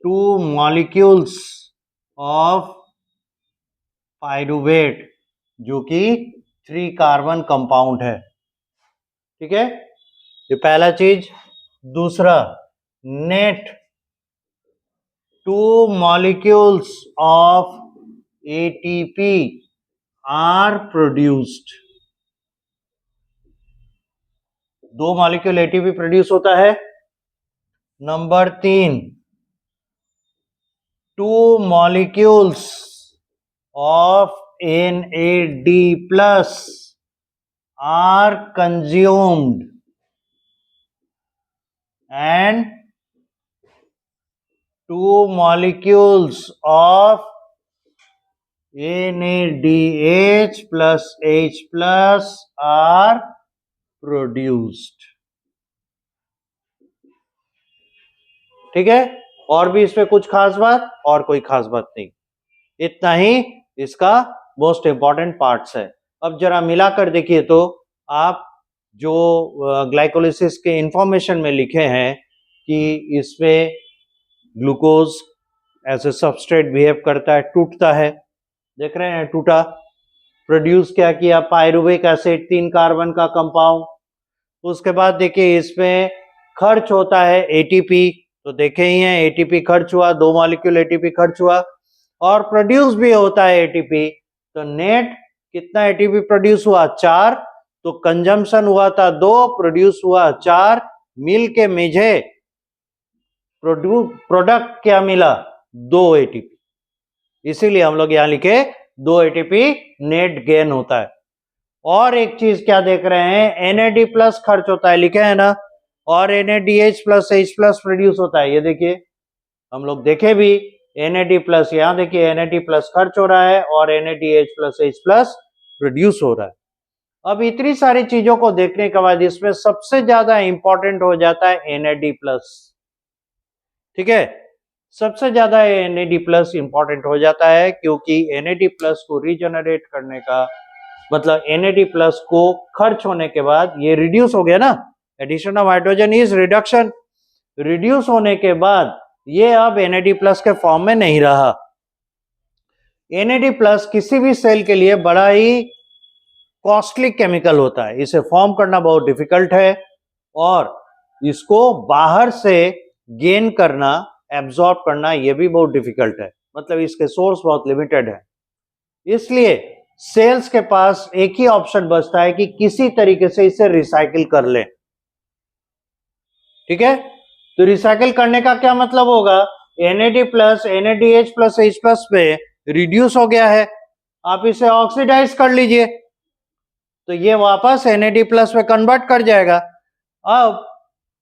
2 molecules of pyruvate जो कि 3 कार्बन कंपाउंड है। ठीक है, ये पहला चीज। दूसरा, net 2 molecules of ATP are produced। 2 molecule ATP produce होता है। Number 3, 2 molecules of NAD plus are consumed and 2 molecules of NADH plus H plus are produced। ठीक है, और भी इसमें कुछ खास बात और कोई खास बात नहीं, इतना ही इसका मोस्ट इंपॉर्टेंट पार्ट्स है। अब जरा मिलाकर देखिए तो आप जो ग्लाइकोलिसिस के इंफॉर्मेशन में लिखे हैं कि इसमें glucose as a substrate behave करता है, टूटता है, देख रहे हैं, टूटा, प्रोड्यूस क्या किया? पायरुवेक एसिड, 3 कार्बन का कंपाउंड। उसके बाद देखिए इसमें खर्च होता है एटीपी, तो देखे ही हैं, एटीपी खर्च हुआ, 2 मॉलिक्यूल एटीपी खर्च हुआ, और प्रोड्यूस भी होता है एटीपी। तो नेट कितना एटीपी प्रोड्यूस हुआ? 4। तो कंजम्पशन हुआ था 2, प्रोड्यूस हुआ 4, मिल के मुझे प्रोडक्ट क्या मिला? 2 एटीपी। इसीलिए हम लोग यहां लिखे 2 एटीपी नेट गेन होता है। और एक चीज क्या देख रहे हैं? NAD प्लस खर्च होता है, लिखे है ना, और NADH plus H plus produce होता है। ये देखिए, हम लोग देखे भी, NAD प्लस, यहां देखिए NAD प्लस खर्च हो रहा है और NADH plus H plus produce हो रहा है। अब इतनी सारी चीजों को देखने के बाद इसमें सबसे ज्यादा इंपॉर्टेंट हो जाता है NAD प्लस। ठीक है, सबसे ज्यादा NAD प्लस इंपॉर्टेंट हो जाता है, क्योंकि NAD प्लस को रीजनरेट करने का मतलब NAD प्लस को खर्च होने के बाद ये रिड्यूस हो गया ना, addition of hydrogen is reduction, reduce होने के बाद ये अब NAD प्लस के फॉर्म में नहीं रहा। NAD प्लस किसी भी सेल के लिए बड़ा ही कॉस्टली केमिकल होता है, इसे फॉर्म करना बहुत डिफिकल्ट है और इसको बाहर से गेन करना, एब्जॉर्ब करना, यह भी बहुत डिफिकल्ट है, मतलब इसके सोर्स बहुत लिमिटेड है। इसलिए सेल्स के पास एक ही ऑप्शन बचता है कि किसी तरीके से इसे रिसाइकिल कर ले। ठीक है, तो रिसाइकिल करने का क्या मतलब होगा? NAD plus NADH plus H plus पे रिड्यूस हो गया है, आप इसे ऑक्सीडाइज कर लीजिए तो ये वापस NAD प्लस में कन्वर्ट कर जाएगा। अब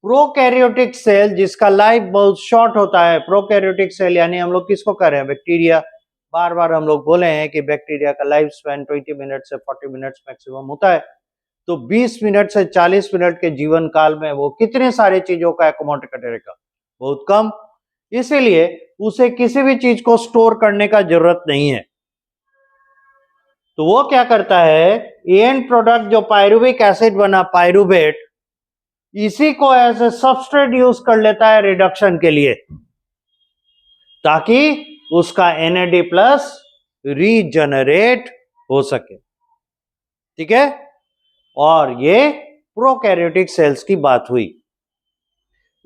प्रोकैरियोटिक सेल जिसका लाइफ बहुत शॉर्ट होता है, प्रोकैरियोटिक सेल यानी हम लोग किसको कह रहे हैं? बैक्टीरिया। बार बार हम लोग बोले हैं कि बैक्टीरिया का लाइफ स्पैन 20 मिनट से 40 मिनट्स मैक्सिमम होता है, तो 20 मिनट से 40 मिनट के जीवन काल में वो कितने सारे चीजों का एकोमोडेट करेगा? बहुत कम। इसीलिए उसे किसी भी चीज को स्टोर करने का जरूरत नहीं है, तो वो क्या करता है? एंड प्रोडक्ट जो पायरुविक एसिड बना, पायरुवेट, इसी को एज ए सबस्ट्रेट यूज कर लेता है रिडक्शन के लिए, ताकि उसका NAD प्लस रीजनरेट हो सके। ठीक है, और ये प्रोकैरियोटिक सेल्स की बात हुई।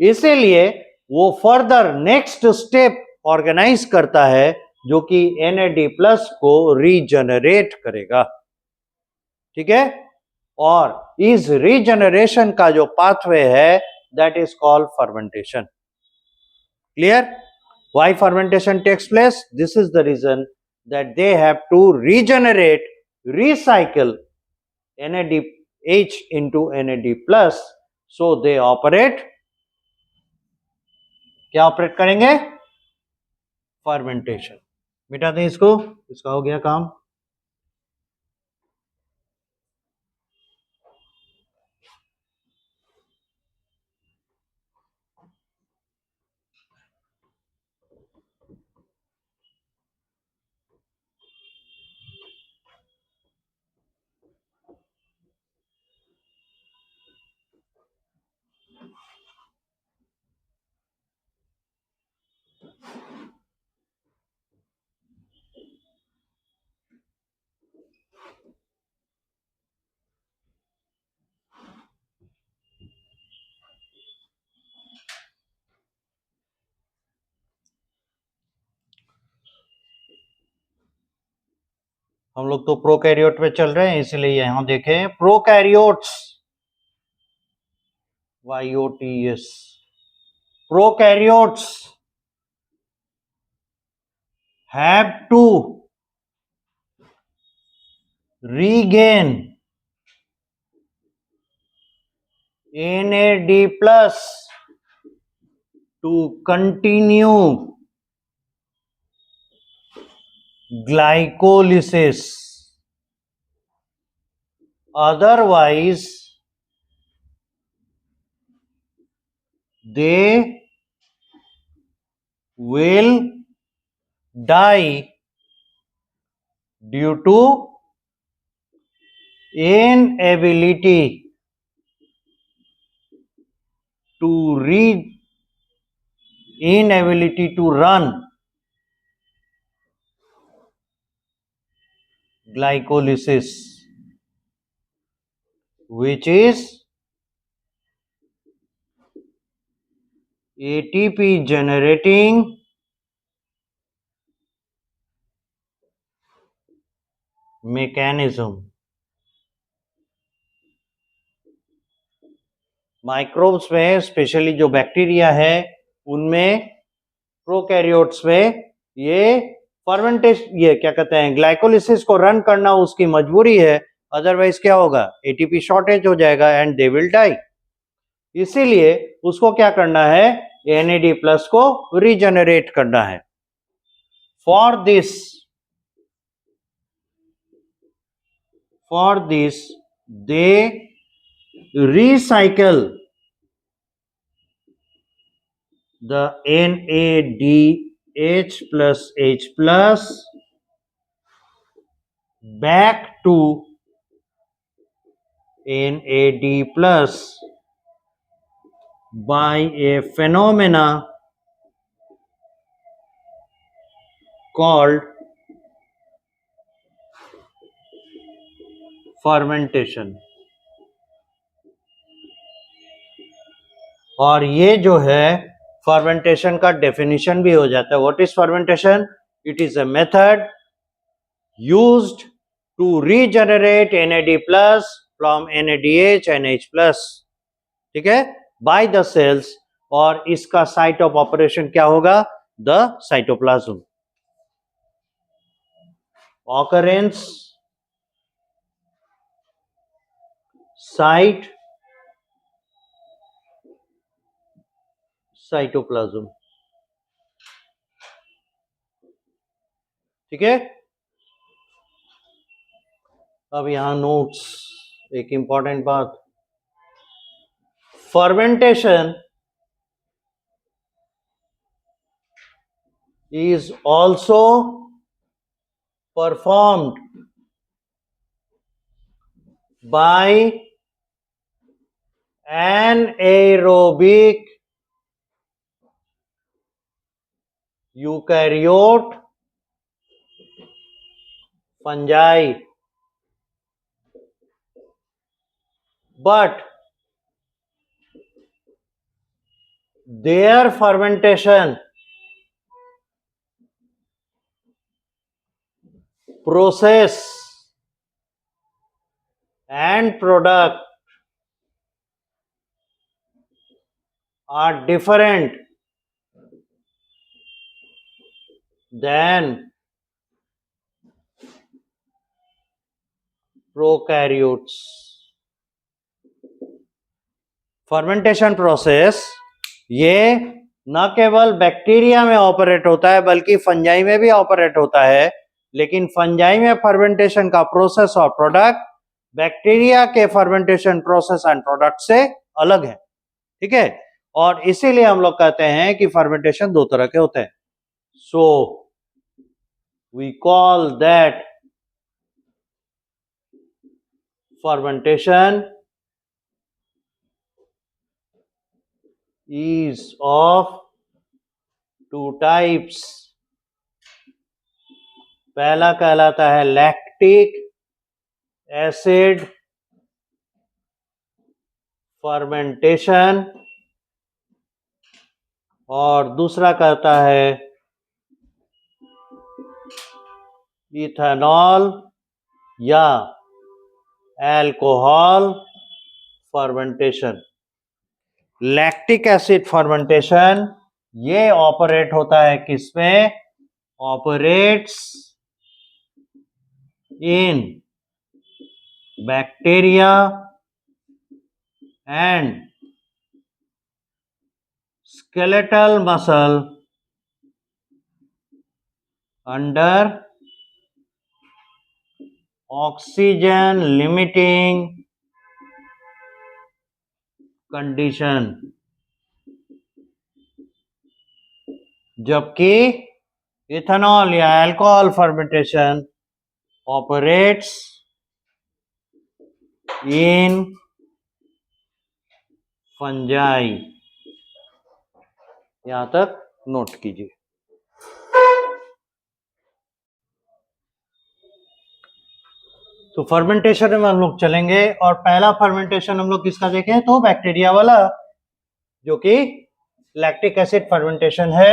इसीलिए वो फर्दर नेक्स्ट स्टेप ऑर्गेनाइज करता है जो कि NAD प्लस को रीजनरेट करेगा। ठीक है, और इस रीजनरेशन का जो पाथवे है that is called fermentation. Clear? Why fermentation takes place? This is the reason that they have to regenerate, recycle NADH into NAD plus, so they operate, क्या ऑपरेट करेंगे? फर्मेंटेशन। मिटा दें इसको, इसका हो गया काम। हम लोग तो प्रोकैरियोट में चल रहे हैं, इसलिए यहां देखें prokaryotes, YOTS, prokaryotes have to regain NAD plus to continue glycolysis, otherwise they will die due to inability to run glycolysis, which is ATP generating mechanism. Microbes में स्पेशली जो बैक्टीरिया है उनमें, प्रोकैरियोट्स में ये फर्मेंटेशन, ये क्या कहते हैं, ग्लाइकोलिसिस को रन करना उसकी मजबूरी है, अदरवाइज क्या होगा, एटीपी शॉर्टेज हो जाएगा एंड दे विल डाई। इसीलिए उसको क्या करना है, एनएडी प्लस को रीजनरेट करना है। For this they recycle the NADH plus H plus back to NAD plus by a phenomena called fermentation। और ये जो है फर्मेंटेशन का डेफिनेशन भी हो जाता है। What is fermentation? It is a method used to regenerate NAD plus from NADH and H plus, ठीक है, बाय द सेल्स। और इसका साइट ऑफ ऑपरेशन क्या होगा? The cytoplasm. Occurrence, site, cytoplasm, ठीक है। अब यहां नोट्स, एक इंपॉर्टेंट बात, fermentation is also performed by anaerobic eukaryote fungi, but their fermentation process and product are different than prokaryotes. Fermentation process ये न केवल बैक्टीरिया में ऑपरेट होता है बल्कि फंजाई में भी ऑपरेट होता है, लेकिन फंजाई में फर्मेंटेशन का प्रोसेस और प्रोडक्ट बैक्टीरिया के फर्मेंटेशन प्रोसेस एंड प्रोडक्ट से अलग है। ठीक है, और इसीलिए हम लोग कहते हैं कि फर्मेंटेशन दो तरह के होते हैं। So we call that fermentation is of two types। पहला कहलाता है लैक्टिक एसिड फर्मेंटेशन और दूसरा कहता है इथेनॉल या alcohol fermentation. Lactic acid fermentation ये ऑपरेट होता है किसमें? Operates in bacteria and skeletal muscle under oxygen limiting condition, जबकि इथेनॉल या alcohol fermentation operates in fungi. यहां तक नोट कीजिए। तो फर्मेंटेशन में हम लोग चलेंगे और पहला फर्मेंटेशन हम लोग किसका देखें तो बैक्टीरिया वाला, जो कि लैक्टिक एसिड फर्मेंटेशन है।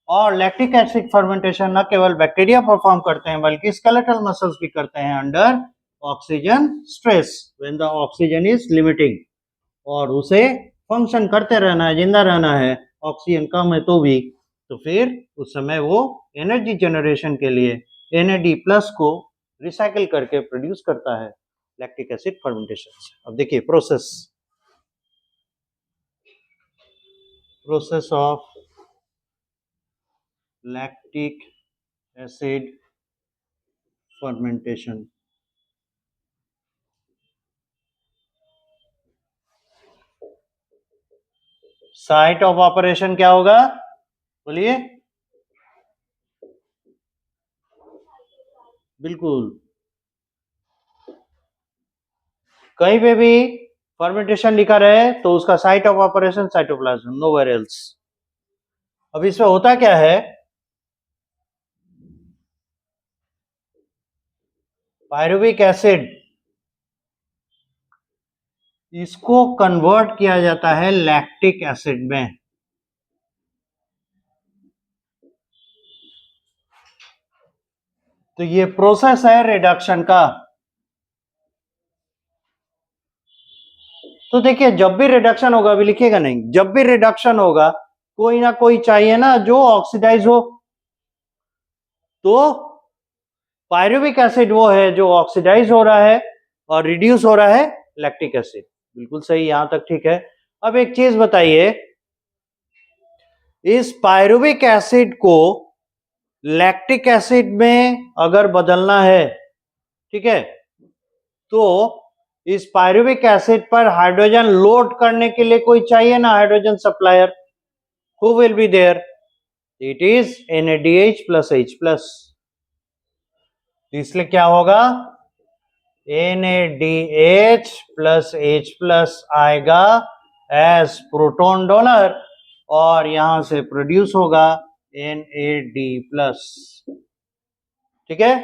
और लैक्टिक एसिड फर्मेंटेशन न केवल बैक्टीरिया परफॉर्म करते हैं बल्कि स्केलेटल मसल्स भी करते हैं under oxygen stress when the oxygen is limiting. और उसे फंक्शन करते रहना है, जिंदा रहना है, ऑक्सीजन कम है तो भी, तो फिर उस समय वो एनर्जी जनरेशन के लिए NAD+ को रिसाइकिल करके प्रोड्यूस करता है लैक्टिक एसिड फर्मेंटेशन से। अब देखिए process of lactic acid fermentation. Site of operation क्या होगा बोलिए? बिल्कुल, कहीं पे भी फर्मेंटेशन लिखा रहे तो उसका site of operation cytoplasm, nowhere else. अब इसमें होता क्या है, पायरुविक एसिड इसको कन्वर्ट किया जाता है लैक्टिक एसिड में। तो ये प्रोसेस है रिडक्शन का। तो देखिए जब भी रिडक्शन होगा, अभी लिखिएगा नहीं, जब भी रिडक्शन होगा कोई ना कोई चाहिए ना जो ऑक्सीडाइज हो। तो पायरुविक एसिड वो है जो ऑक्सीडाइज हो रहा है और रिड्यूस हो रहा है लैक्टिक एसिड। बिल्कुल सही, यहां तक ठीक है। अब एक चीज बताइए, इस पायरुविक एसिड को लैक्टिक एसिड में अगर बदलना है, ठीक है, तो इस पायरुविक एसिड पर हाइड्रोजन लोड करने के लिए कोई चाहिए ना, hydrogen supplier. Who will be there? It is NADH+H+। इसलिए क्या होगा, NADH+H+ आएगा एज प्रोटॉन डोनर और यहां से प्रोड्यूस होगा NAD+। ठीक है,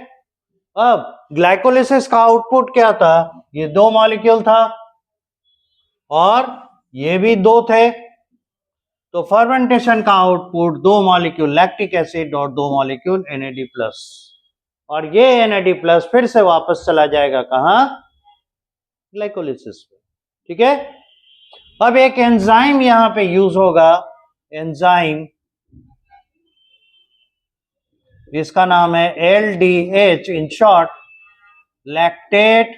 अब ग्लाइकोलिसिस का आउटपुट क्या था? ये 2 मॉलिक्यूल था और ये भी 2 थे। तो फर्मेंटेशन का आउटपुट 2 मॉलिक्यूल लैक्टिक एसिड और 2 मॉलिक्यूल NAD+। और ये NAD+ फिर से वापस चला जाएगा कहां? ग्लाइकोलिसिस पे। ठीक है, अब एक एंजाइम यहां पे यूज होगा, एंजाइम जिसका नाम है LDH in short, lactate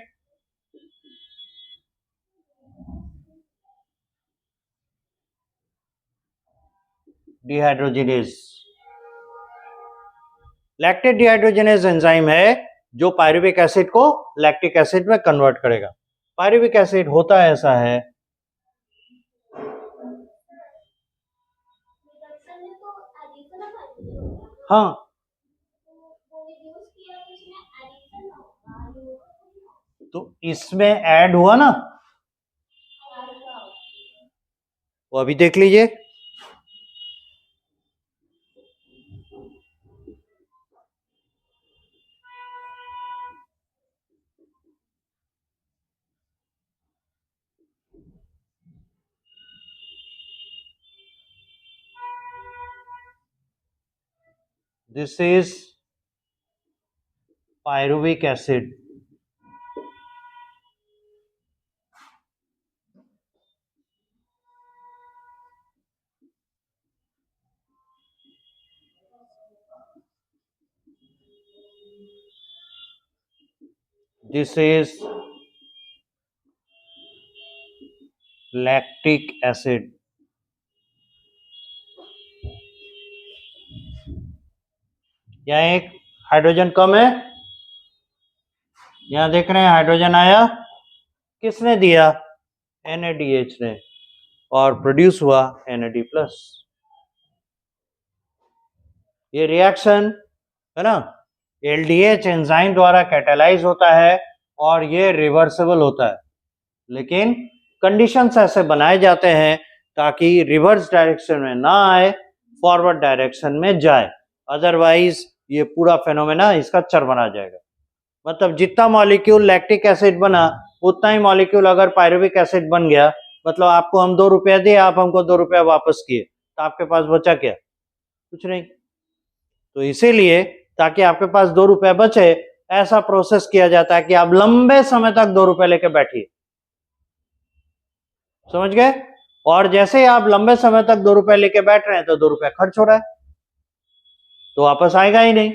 dehydrogenase. Lactate dehydrogenase enzyme है जो पायरुविक एसिड को लैक्टिक एसिड में कन्वर्ट करेगा। पायरुविक एसिड होता ऐसा है, हाँ, तो इसमें ऐड हुआ ना, वो अभी देख लीजिए। This is pyruvic acid. This is lactic acid। यहाँ एक हाइड्रोजन कम है, यहाँ देख रहे हैं हाइड्रोजन आया, किसने दिया? NADH ने, और प्रोड्यूस हुआ NAD+। ये रिएक्शन है ना, LDH एंजाइम द्वारा कैटालाइज होता है और ये रिवर्सिबल होता है, लेकिन कंडीशंस ऐसे बनाए जाते हैं ताकि रिवर्स डायरेक्शन में ना आए, फॉरवर्ड डायरेक्शन में जाए, अदरवाइज ये पूरा फेनोमेना इसका चरमरा जाएगा। मतलब जितना मॉलिक्यूल लैक्टिक एसिड बना उतना ही मॉलिक्यूल अगर पायरुविक एसिड बन गया, मतलब आपको हम 2 रुपया दिए, आप हमको 2 रुपया वापस किए, तो आपके पास बचा क्या? कुछ नहीं। तो इसीलिए ताकि आपके पास 2 रुपया बचे, ऐसा प्रोसेस किया जाता है कि आप लंबे समय तक 2 रुपये लेके बैठिए, समझ गए? और जैसे ही आप लंबे समय तक 2 रुपये लेके बैठ रहे हैं तो 2 रुपया खर्च हो रहा है, तो वापस आएगा ही नहीं।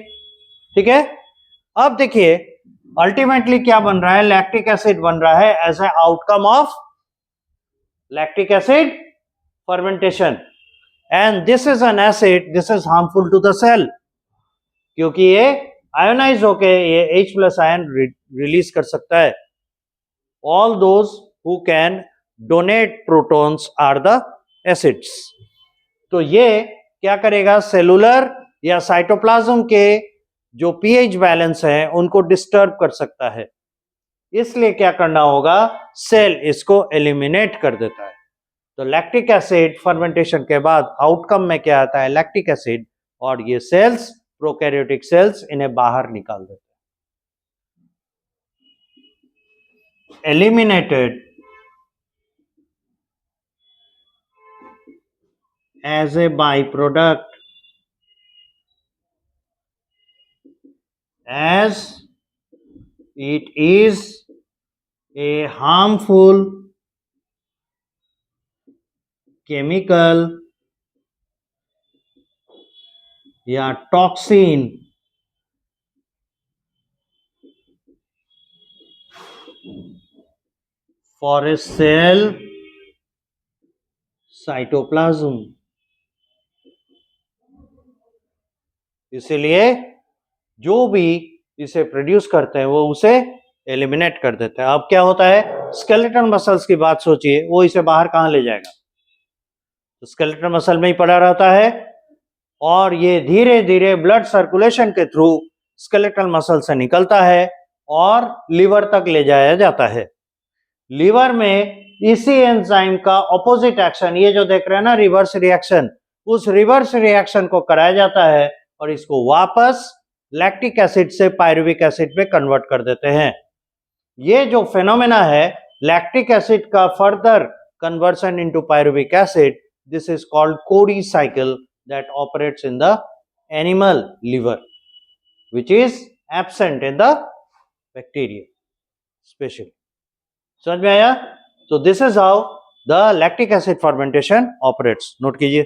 ठीक है, अब देखिए अल्टीमेटली क्या बन रहा है? लैक्टिक एसिड बन रहा है as a outcome of lactic acid fermentation, and this is an acid, this is harmful to the cell, क्योंकि ये आयोनाइज होके ये H+ आयन रिलीज कर सकता है। All those who can donate protons are the acids. तो ये क्या करेगा? सेलुलर या साइटोप्लाज्म के जो पीएच बैलेंस है उनको डिस्टर्ब कर सकता है, इसलिए क्या करना होगा? सेल इसको एलिमिनेट कर देता है। तो लैक्टिक एसिड फर्मेंटेशन के बाद आउटकम में क्या आता है? लैक्टिक एसिड, और ये सेल्स, प्रोकैरियोटिक सेल्स, इन्हें बाहर निकाल देते हैं। Eliminated as a byproduct, as it is a harmful chemical या toxin for a cell cytoplasm। इसलिए जो भी इसे प्रोड्यूस करते हैं वो उसे एलिमिनेट कर देते हैं। अब क्या होता है? स्केलेटल मसल्स की बात सोचिए, वो इसे बाहर कहां ले जाएगा? तो स्केलेटल मसल में ही पड़ा रहता है, और ये धीरे धीरे ब्लड सर्कुलेशन के थ्रू स्केलेटल मसल से निकलता है और लिवर तक ले जाया जाता है। लिवर में इसी एंजाइम का ऑपोजिट एक्शन, ये जो देख रहे हैं ना रिवर्स रिएक्शन, उस रिवर्स रिएक्शन को कराया जाता है और इसको वापस लैक्टिक एसिड से पायरुविक एसिड में कन्वर्ट कर देते हैं। ये जो फेनोमेना है लैक्टिक एसिड का further conversion into pyruvic acid, this is called Cori cycle that operates in the animal liver, which is absent in the bacteria especially। समझ में आया? So this is how the lactic acid fermentation operates। Note कीजिए।